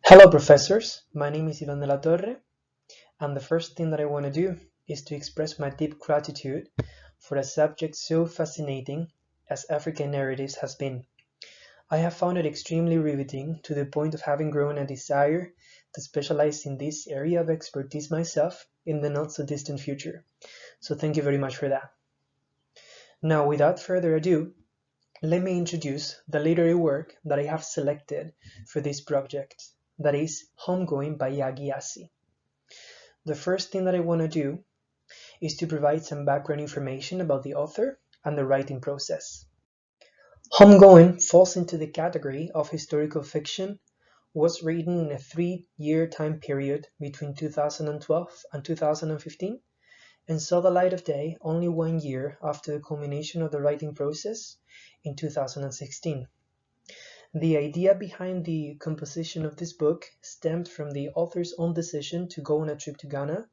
Hello, professors. My name is Iván de la Torre, and the first thing that I want to do is to express my deep gratitude for a subject so fascinating as African narratives has been. I have found it extremely riveting to the point of having grown a desire to specialize in this area of expertise myself in the not so distant future. So thank you very much for that. Now, without further ado, let me introduce the literary work that I have selected for this project, that is Homegoing by Gyasi. The first thing that I want to do is to provide some background information about the author and the writing process. Homegoing falls into the category of historical fiction, was written in a 3-year time period between 2012 and 2015, and saw the light of day only 1 year after the culmination of the writing process in 2016. The idea behind the composition of this book stemmed from the author's own decision to go on a trip to Ghana,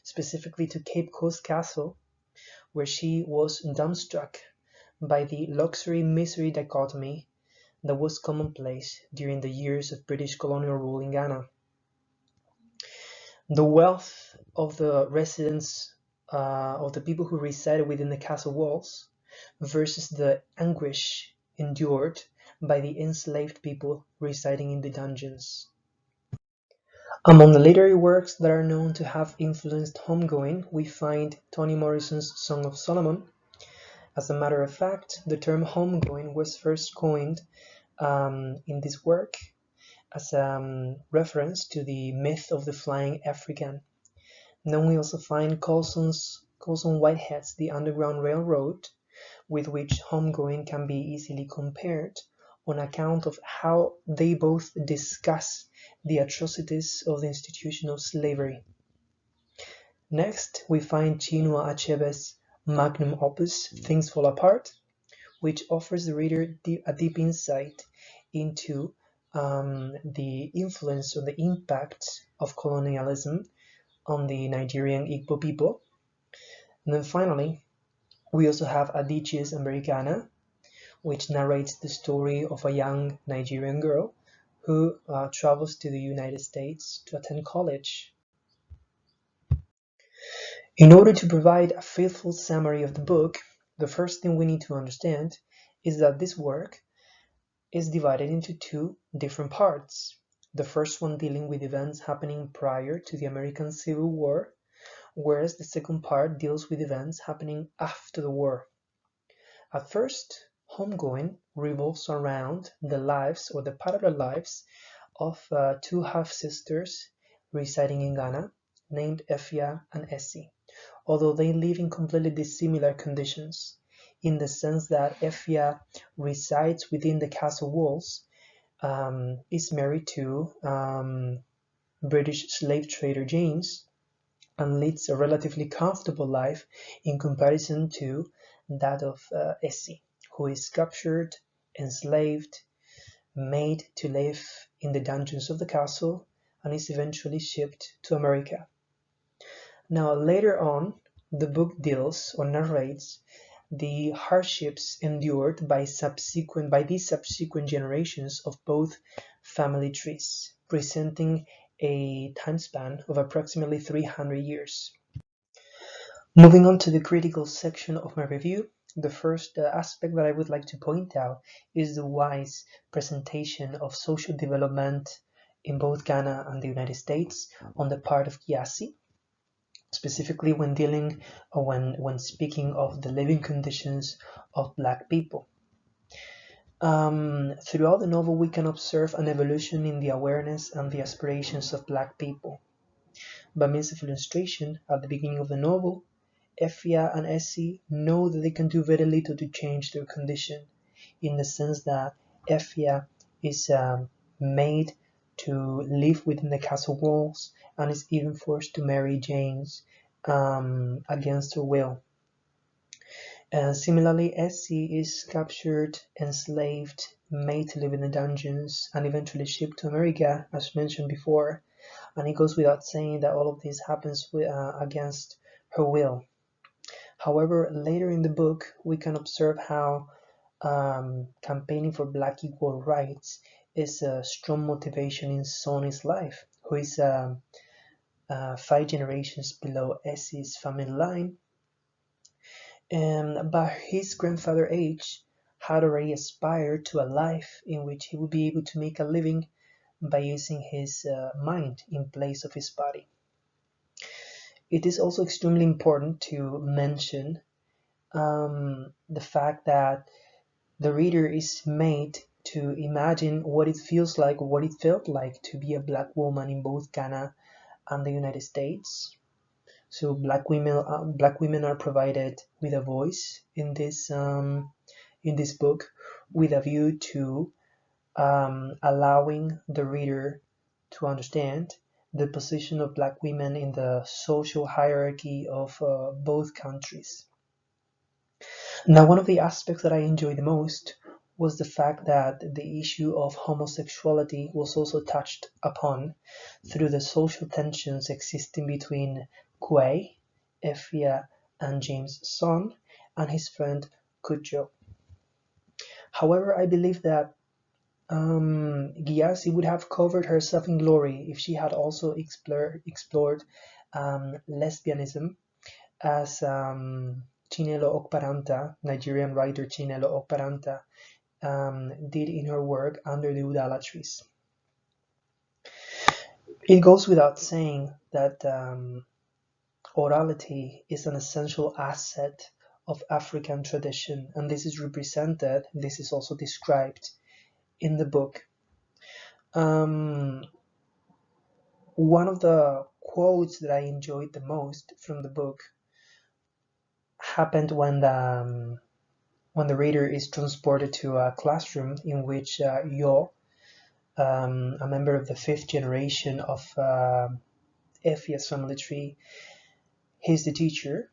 specifically to Cape Coast Castle, where she was dumbstruck by the luxury-misery dichotomy that was commonplace during the years of British colonial rule in Ghana. The wealth of the residents, of the people who resided within the castle walls, versus the anguish endured by the enslaved people residing in the dungeons. Among the literary works that are known to have influenced Homegoing, we find Toni Morrison's Song of Solomon. As a matter of fact, the term homegoing was first coined in this work as a reference to the myth of the flying African. Then we also find Colson Whitehead's The Underground Railroad, with which homegoing can be easily compared on account of how they both discuss the atrocities of the institution of slavery. Next, we find Chinua Achebe's magnum opus, Things Fall Apart, which offers the reader a deep insight into the influence or the impact of colonialism on the Nigerian Igbo people. And then finally, we also have Adichie's Americana, which narrates the story of a young Nigerian girl who travels to the United States to attend college. In order to provide a faithful summary of the book, the first thing we need to understand is that this work is divided into two different parts. The first one dealing with events happening prior to the American Civil War, whereas the second part deals with events happening after the war. At first, Homegoing revolves around the lives or the parallel lives of two half-sisters residing in Ghana named Efia and Essie, although they live in completely dissimilar conditions, in the sense that Efia resides within the castle walls, is married to British slave trader James, and leads a relatively comfortable life in comparison to that of Essie, who is captured, enslaved, made to live in the dungeons of the castle, and is eventually shipped to America. Now, later on, the book deals or narrates the hardships endured by these subsequent generations of both family trees, presenting a time span of approximately 300 years. Moving on to the critical section of my review, the first aspect that I would like to point out is the wise presentation of social development in both Ghana and the United States on the part of Gyasi, specifically when dealing or when speaking of the living conditions of Black people. Throughout the novel, we can observe an evolution in the awareness and the aspirations of Black people. By means of illustration, at the beginning of the novel, Efia and Essie know that they can do very little to change their condition, in the sense that Efia is made to live within the castle walls and is even forced to marry James against her will. Similarly, Essie is captured, enslaved, made to live in the dungeons, and eventually shipped to America, as mentioned before. And it goes without saying that all of this happens against her will. However, later in the book, we can observe how campaigning for Black equal rights is a strong motivation in Sonny's life, who is 5 generations below Essie's family line, and by his grandfather age had already aspired to a life in which he would be able to make a living by using his mind in place of his body. It is also extremely important to mention the fact that the reader is made to imagine what it feels like, what it felt like to be a black woman in both Ghana and the United States. So black women are provided with a voice in this book, with a view to allowing the reader to understand the position of black women in the social hierarchy of both countries. Now, one of the aspects that I enjoyed the most was the fact that the issue of homosexuality was also touched upon through the social tensions existing between Quay, Effia, and James' son, and his friend Kujo. However, I believe that Gyasi would have covered herself in glory if she had also explored lesbianism, as Chinelo Okparanta, Nigerian writer Chinelo Okparanta, did in her work Under the Udala Trees. It goes without saying that orality is an essential asset of African tradition, and this is also described in the book. One of the quotes that I enjoyed the most from the book happened when the reader is transported to a classroom in which Yo, a member of the 5th generation of Effia's family tree, he's the teacher,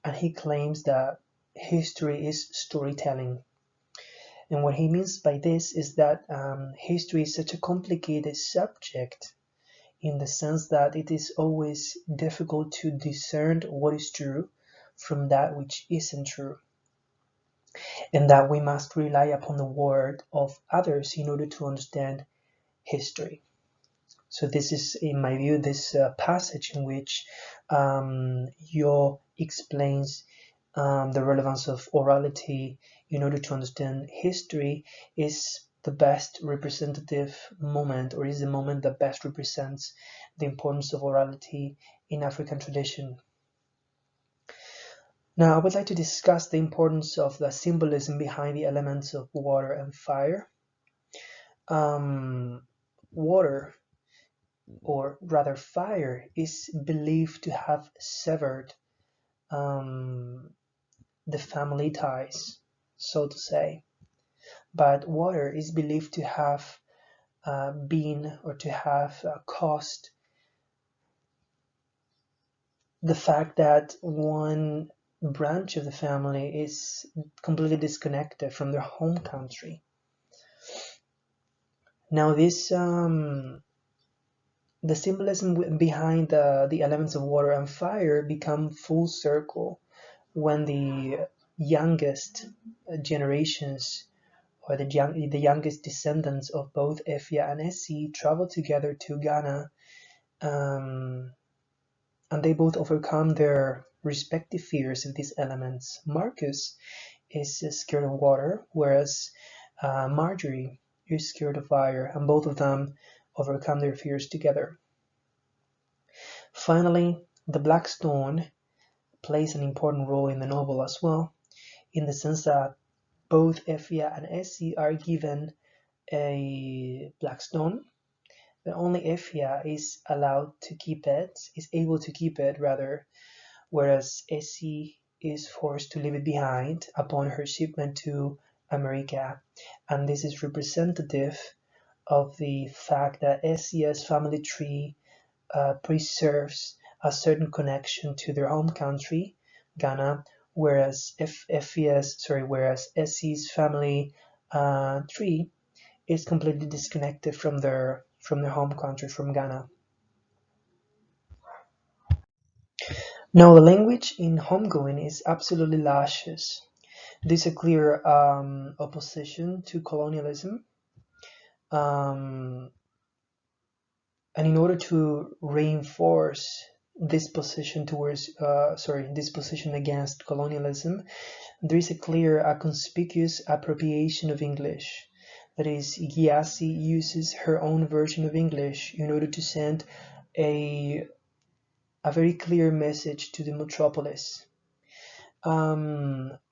and he claims that history is storytelling. And what he means by this is that history is such a complicated subject, in the sense that it is always difficult to discern what is true from that which isn't true, and that we must rely upon the word of others in order to understand history. So this is, in my view, this passage in which Yo explains the relevance of orality in order to understand history is the best representative moment, or is the moment that best represents the importance of orality in African tradition. Now, I would like to discuss the importance of the symbolism behind the elements of water and fire. Water, or rather fire, is believed to have severed the family ties, so to say. But water is believed to have been, or to have caused the fact that one branch of the family is completely disconnected from their home country. Now, this the symbolism behind the elements of water and fire become full circle when the youngest generations, or the youngest descendants of both Effia and Essie, travel together to Ghana, and they both overcome their respective fears of these elements. Marcus is scared of water, whereas Marjorie is scared of fire, and both of them overcome their fears together. Finally, the black stone plays an important role in the novel as well, in the sense that both Effia and Essie are given a black stone, but only Effia is able to keep it rather, whereas Essie is forced to leave it behind upon her shipment to America. And this is representative of the fact that Essia's family tree preserves a certain connection to their home country, Ghana, whereas Essie's family tree is completely disconnected from their home country, from Ghana. Now, the language in Homegoing is absolutely luscious. There's a clear opposition to colonialism. And in order to reinforce this position this position against colonialism, there is a conspicuous appropriation of English. That is, Gyasi uses her own version of English in order to send a very clear message to the metropolis.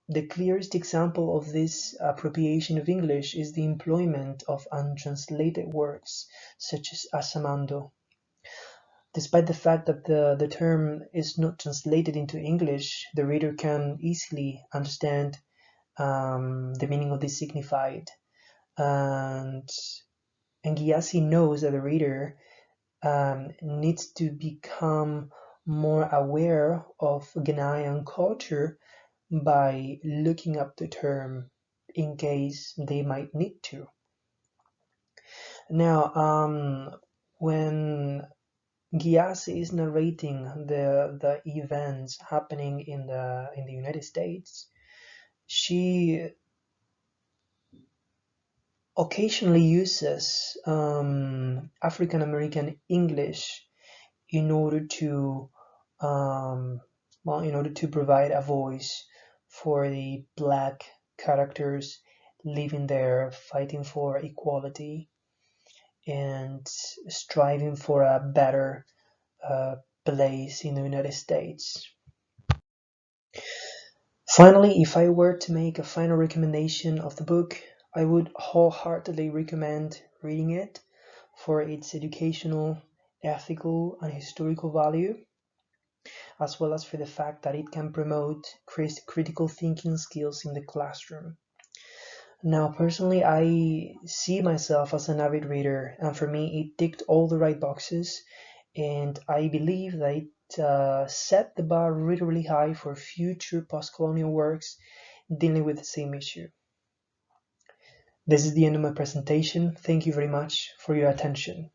The clearest example of this appropriation of English is the employment of untranslated works, such as Asamando. Despite the fact that the term is not translated into English, the reader can easily understand the meaning of this signified. And Gyasi knows that the reader needs to become more aware of Ghanaian culture by looking up the term in case they might need to. Now, when Gyasi is narrating the events happening in the United States, she occasionally uses African American English in order to provide a voice for the Black characters living there, fighting for equality and striving for a better place in the United States. Finally, if I were to make a final recommendation of the book, I would wholeheartedly recommend reading it for its educational, ethical, and historical value, as well as for the fact that it can promote critical thinking skills in the classroom. Now, personally, I see myself as an avid reader, and for me, it ticked all the right boxes, and I believe that it set the bar really, really high for future post-colonial works dealing with the same issue. This is the end of my presentation. Thank you very much for your attention.